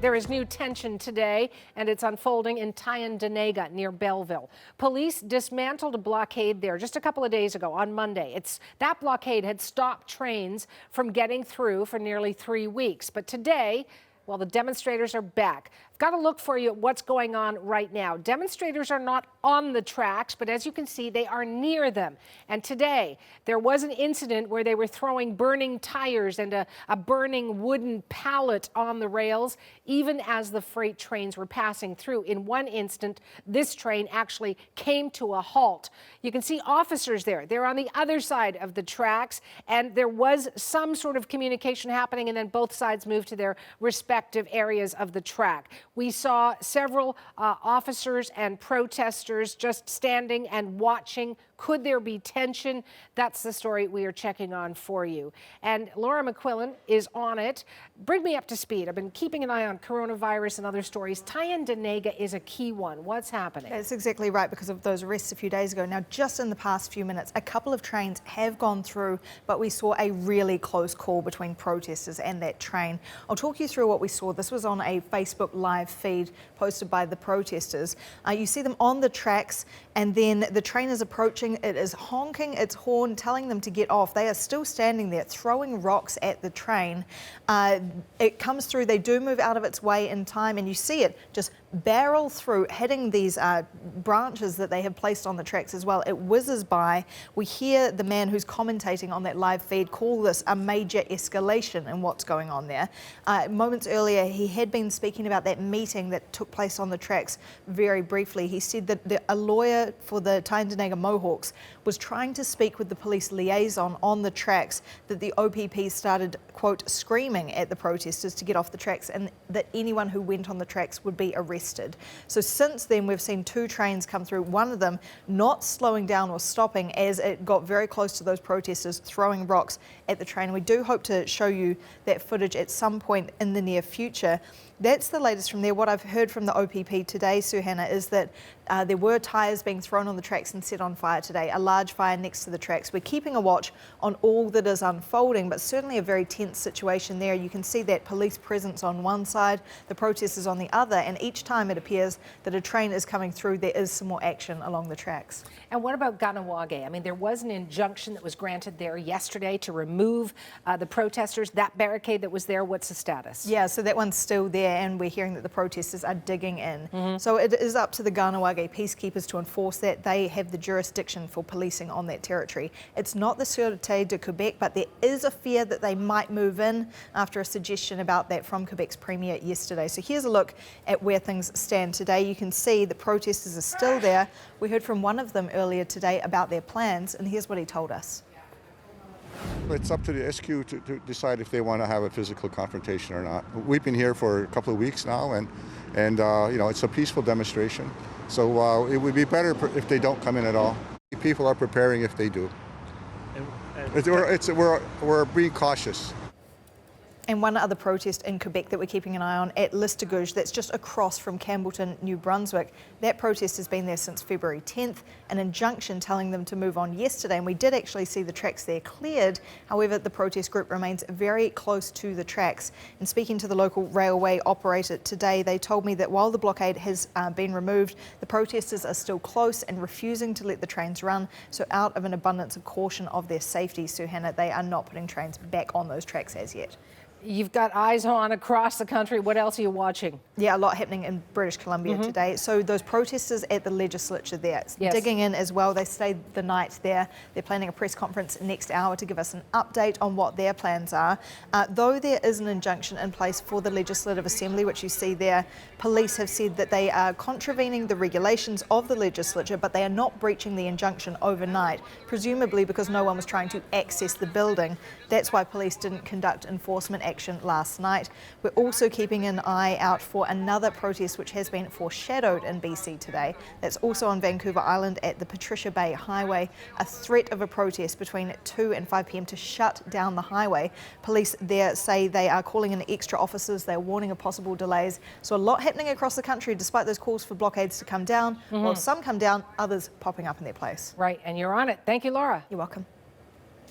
There is new tension today, and it's unfolding in Tyendinaga near Belleville. Police dismantled a blockade there just a couple of days ago on Monday. That blockade had stopped trains from getting through for nearly 3 weeks. But today, well, the demonstrators are back. I've got to look for you at what's going on right now. Demonstrators are not on the tracks, but as you can see, they are near them. And today, there was an incident where they were throwing burning tires and a burning wooden pallet on the rails, even as the freight trains were passing through. In one instant, this train actually came to a halt. You can see officers there. They're on the other side of the tracks, and there was some sort of communication happening, and then both sides moved to their respective areas of the track. We saw several officers and protesters just standing and watching. Could there be tension? That's the story we are checking on for you. And Laura McQuillan is on it. Bring me up to speed. I've been keeping an eye on coronavirus and other stories. Tyendinaga is a key one. What's happening? That's exactly right, because of those arrests a few days ago. Now, just in the past few minutes, a couple of trains have gone through, but we saw a really close call between protesters and that train. I'll talk you through what we saw. This was on a Facebook live feed posted by the protesters. You see them on the tracks, and then the train is approaching. It is honking its horn, telling them to get off. They are still standing there, throwing rocks at the train. It comes through. They do move out of its way in time, and you see it just barrel through, hitting these branches that they have placed on the tracks as well. It whizzes by. We hear the man who's commentating on that live feed call this a major escalation in what's going on there. Moments earlier, he had been speaking about that meeting that took place on the tracks very briefly. He said that a lawyer for the Tyendinaga Mohawks was trying to speak with the police liaison on the tracks, that the OPP started, quote, screaming at the protesters to get off the tracks, and that anyone who went on the tracks would be arrested. So since then, we've seen 2 trains come through, one of them not slowing down or stopping as it got very close to those protesters throwing rocks at the train. We do hope to show you that footage at some point in the near future. That's the latest from there. What I've heard from the OPP today, Suhanna, is that there were tyres being thrown on the tracks and set on fire today, a large fire next to the tracks. We're keeping a watch on all that is unfolding, but certainly a very tense situation there. You can see that police presence on one side, the protesters on the other, and each time it appears that a train is coming through, there is some more action along the tracks. And what about Kahnawake? I mean, there was an injunction that was granted there yesterday to remove the protesters. That barricade that was there, what's the status? Yeah, so that one's still there, and we're hearing that the protesters are digging in. So it is up to the Kahnawake peacekeepers to enforce that. They have the jurisdiction for policing on that territory. It's not the Sûreté de Quebec, but there is a fear that they might move in after a suggestion about that from Quebec's Premier yesterday. So here's a look at where things stand today. You can see the protesters are still there. We heard from one of them earlier today about their plans, and here's what he told us. It's up to the SQ to decide if they want to have a physical confrontation or not. We've been here for a couple of weeks now, and you know, it's a peaceful demonstration. So it would be better if they don't come in at all. People are preparing if they do. We're being cautious. And one other protest in Quebec that we're keeping an eye on at Listegouge, that's just across from Campbellton, New Brunswick. That protest has been there since February 10th. An injunction telling them to move on yesterday, and we did actually see the tracks there cleared. However, the protest group remains very close to the tracks. And speaking to the local railway operator today, they told me that while the blockade has been removed, the protesters are still close and refusing to let the trains run. So out of an abundance of caution of their safety, Suhanna, they are not putting trains back on those tracks as yet. You've got eyes on across the country. What else are you watching? Yeah, a lot happening in British Columbia today. So those protesters at the legislature there, digging in as well. They stayed the night there. They're planning a press conference next hour to give us an update on what their plans are. Though there is an injunction in place for the Legislative Assembly, which you see there, police have said that they are contravening the regulations of the legislature, but they are not breaching the injunction overnight, presumably because no one was trying to access the building. That's why police didn't conduct enforcement action last night. We're also keeping an eye out for another protest which has been foreshadowed in BC today. That's also on Vancouver Island at the Patricia Bay Highway. A threat of a protest between 2 and 5 p.m. to shut down the highway. Police there say they are calling in extra officers. They're warning of possible delays. So a lot happening across the country despite those calls for blockades to come down. Well, some come down, others popping up in their place. Right, and you're on it. Thank you, Laura. You're welcome.